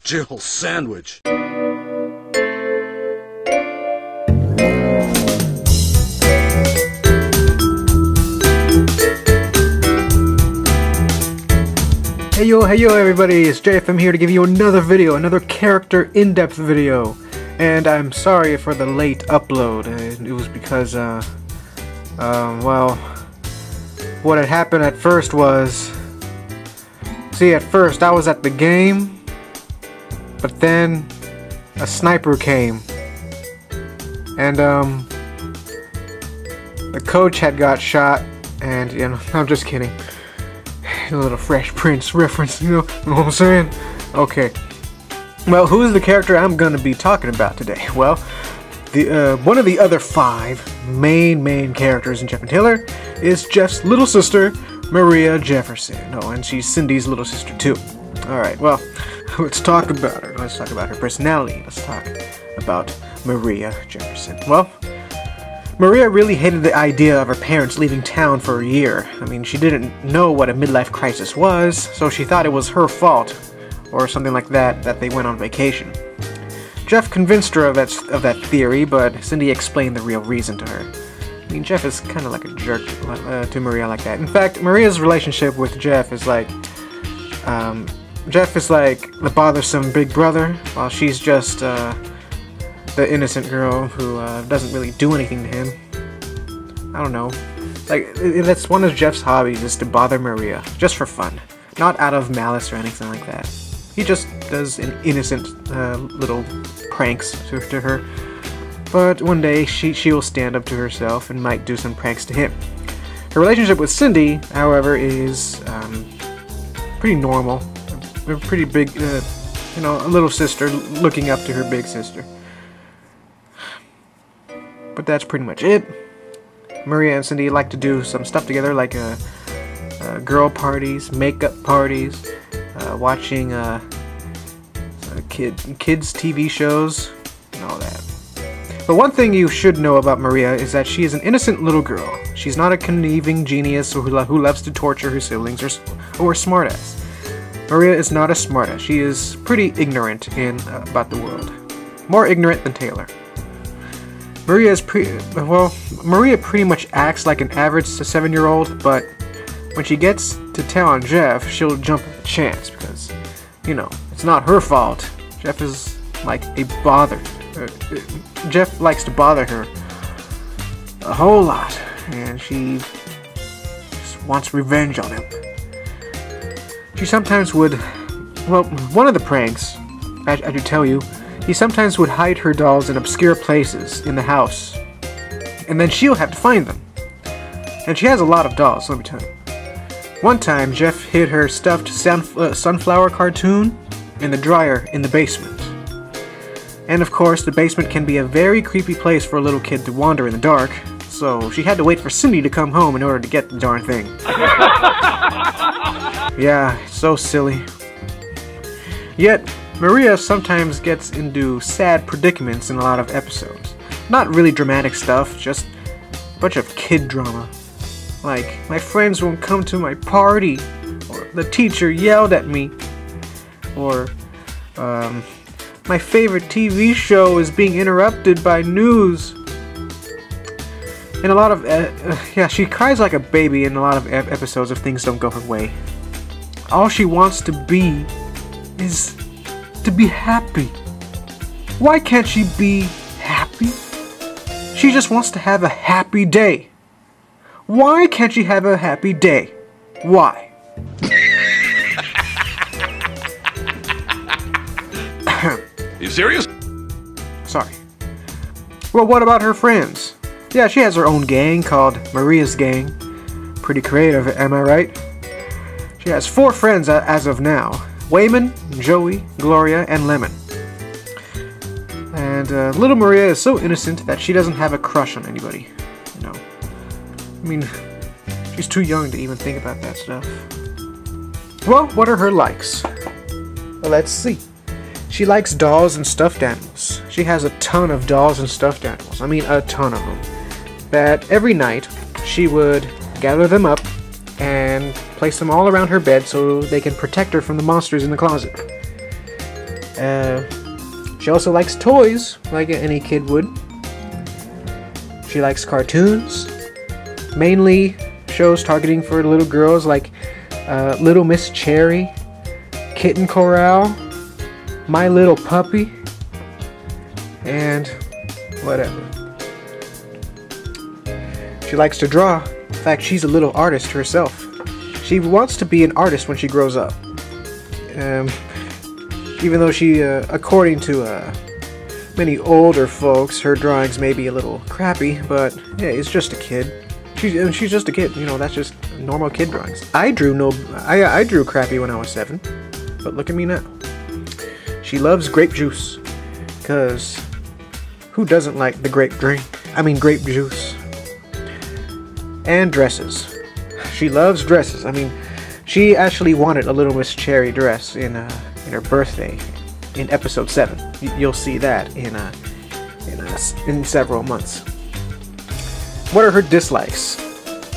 Jill sandwich. Hey yo everybody, it's JFM here to give you another video, another character in-depth video. And I'm sorry for the late upload. It was because, well, what had happened at first was, see, at first I was at the game, but then a sniper came, and the coach had got shot, and, you know, I'm just kidding. A little Fresh Prince reference, you know what I'm saying? Okay. Well, who's the character I'm gonna be talking about today? Well, one of the other 5 main characters in Jeff and Taylor is Jeff's little sister, Maria Jefferson. Oh, and she's Cindy's little sister too. Alright, well, let's talk about her. Let's talk about her personality. Let's talk about Maria Jefferson. Well, Maria really hated the idea of her parents leaving town for a year. I mean, she didn't know what a midlife crisis was, so she thought it was her fault, or something like that they went on vacation. Jeff convinced her of that theory, but Cindy explained the real reason to her. I mean, Jeff is kind of like a jerk to Maria like that. In fact, Maria's relationship with Jeff is like, Jeff is like the bothersome big brother, while she's just, the innocent girl who doesn't really do anything to him. I don't know. Like, that's one of Jeff's hobbies, is to bother Maria, just for fun. Not out of malice or anything like that. He just does innocent little pranks to her. But one day, she will stand up to herself and might do some pranks to him. Her relationship with Cindy, however, is pretty normal. A pretty big, you know, a little sister looking up to her big sister. But that's pretty much it. Maria and Cindy like to do some stuff together, like girl parties, makeup parties, watching kids TV shows, and all that. But one thing you should know about Maria is that she is an innocent little girl. She's not a conniving genius who loves to torture her siblings or a smartass. Maria is not a smartass. She is pretty ignorant about the world. More ignorant than Taylor. Maria pretty much acts like an average 7-year-old, but when she gets to tell on Jeff, she'll jump at the chance because, you know, it's not her fault. Jeff is like a bother. Jeff likes to bother her a whole lot, and she just wants revenge on him. She sometimes would, well, one of the pranks, I should tell you, he sometimes would hide her dolls in obscure places in the house, and then she'll have to find them. And she has a lot of dolls, let me tell you. One time, Jeff hid her stuffed sunflower cartoon in the dryer in the basement. And of course, the basement can be a very creepy place for a little kid to wander in the dark, so she had to wait for Cindy to come home in order to get the darn thing. Yeah, it's so silly. Yet, Maria sometimes gets into sad predicaments in a lot of episodes. Not really dramatic stuff, just a bunch of kid drama. Like, my friends won't come to my party, or the teacher yelled at me, or, my favorite TV show is being interrupted by news. In a lot of, yeah, she cries like a baby in a lot of episodes if things don't go her way. All she wants to be is to be happy. Why can't she be happy? She just wants to have a happy day. Why can't she have a happy day? Why? You serious? Sorry. Well, what about her friends? Yeah, she has her own gang called Maria's Gang. Pretty creative, am I right? She has 4 friends as of now. Wayman, Joey, Gloria, and Lemon. And little Maria is so innocent that she doesn't have a crush on anybody. You know, I mean, she's too young to even think about that stuff. Well, what are her likes? Well, let's see. She likes dolls and stuffed animals. She has a ton of dolls and stuffed animals. I mean, a ton of them. That every night she would gather them up and place them all around her bed so they can protect her from the monsters in the closet. She also likes toys, like any kid would. She likes cartoons, mainly shows targeting for little girls like Little Miss Cherry, Kitten Corral, My Little Puppy, and whatever. She likes to draw. In fact, she's a little artist herself. She wants to be an artist when she grows up. Even though she, according to many older folks, her drawings may be a little crappy, but hey, it's just a kid. She's just a kid, you know. That's just normal kid drawings. I drew crappy when I was 7, but look at me now. She loves grape juice, cause who doesn't like the grape juice? And dresses. She loves dresses. I mean, she actually wanted a Little Miss Cherry dress in her birthday in episode 7. You'll see that in several months. What are her dislikes?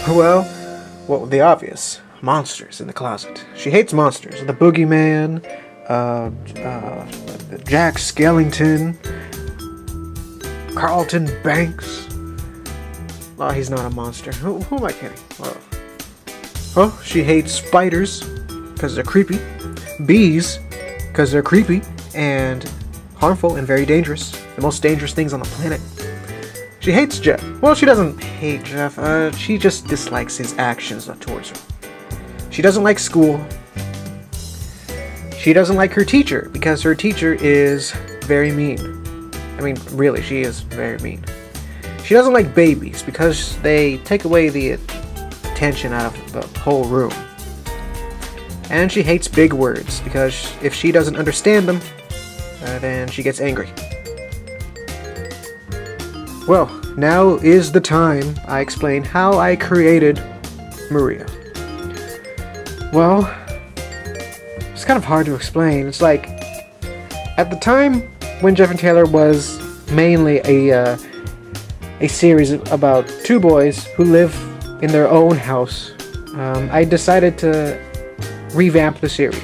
Well, the obvious. Monsters in the closet. She hates monsters. The Boogeyman, Jack Skellington, Carlton Banks. Oh, he's not a monster. Who am I kidding? Oh, she hates spiders because they're creepy. Bees because they're creepy and harmful and very dangerous. The most dangerous things on the planet. She hates Jeff. Well, she doesn't hate Jeff. She just dislikes his actions towards her. She doesn't like school. She doesn't like her teacher because her teacher is very mean. I mean, really, she is very mean. She doesn't like babies because they take away the attention out of the whole room. And she hates big words because if she doesn't understand them, then she gets angry. Well, now is the time I explain how I created Maria. Well, it's kind of hard to explain. It's like, at the time when Jeff and Taylor was mainly a series about 2 boys who live in their own house, I decided to revamp the series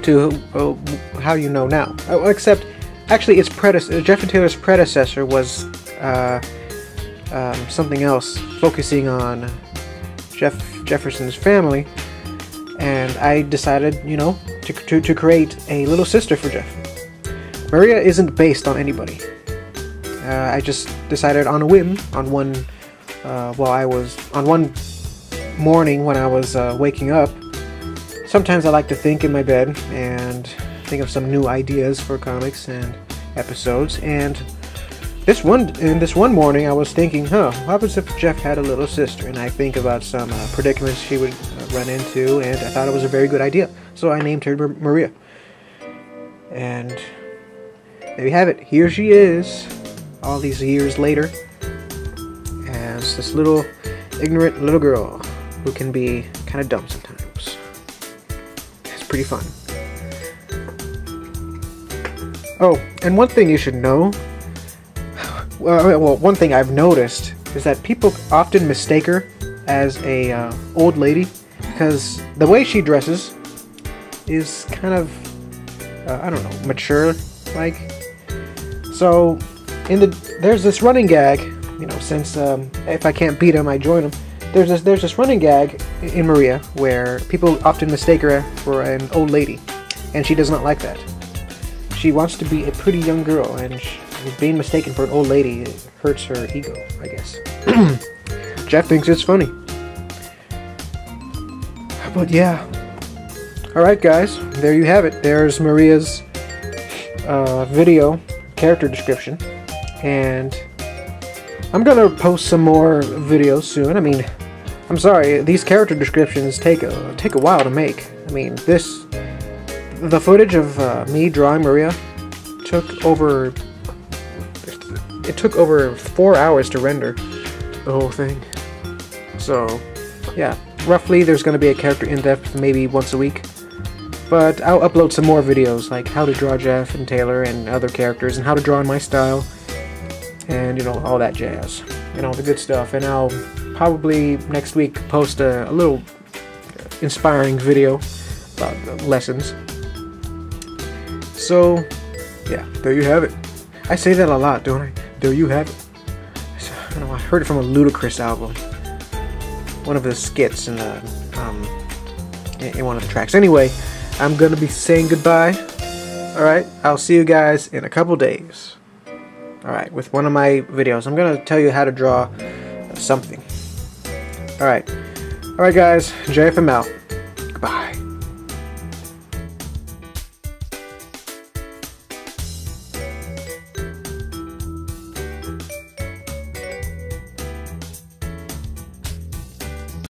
to how you know now. Except, actually, Jeff and Taylor's predecessor was something else, focusing on Jefferson's family, and I decided, you know, to create a little sister for Jeff. Maria isn't based on anybody. I just decided on a whim, on one morning when I was waking up. Sometimes I like to think in my bed and think of some new ideas for comics and episodes. And this one morning I was thinking, what happens if Jeff had a little sister? And I think about some predicaments she would run into, and I thought it was a very good idea. So I named her Maria. And there you have it. Here she is, all these years later, as this little ignorant little girl who can be kind of dumb sometimes. It's pretty fun. Oh, and one thing you should know, well, one thing I've noticed is that people often mistake her as a old lady because the way she dresses is kind of, I don't know, mature like. So there's this running gag, you know, since if I can't beat him, I join him. There's this running gag in Maria where people often mistake her for an old lady, and she does not like that. She wants to be a pretty young girl, and being mistaken for an old lady hurts her ego, I guess. Jeff thinks it's funny. But yeah. Alright guys, there you have it. There's Maria's video character description, and I'm gonna post some more videos soon. I mean, I'm sorry, these character descriptions take a while to make. I mean, the footage of me drawing Maria took over 4 hours to render the whole thing. So yeah, roughly there's going to be a character in-depth maybe once a week, but I'll upload some more videos like how to draw Jeff and Taylor and other characters, and how to draw in my style, and you know, all that jazz, you know, the good stuff. And I'll probably next week post a little inspiring video about lessons. So, yeah, there you have it. I say that a lot, don't I? There you have it. I don't know, I heard it from a Ludacris album. One of the skits in one of the tracks. Anyway, I'm gonna be saying goodbye. Alright, I'll see you guys in a couple days. Alright, with one of my videos. I'm gonna tell you how to draw something. Alright. Alright guys, JFM out.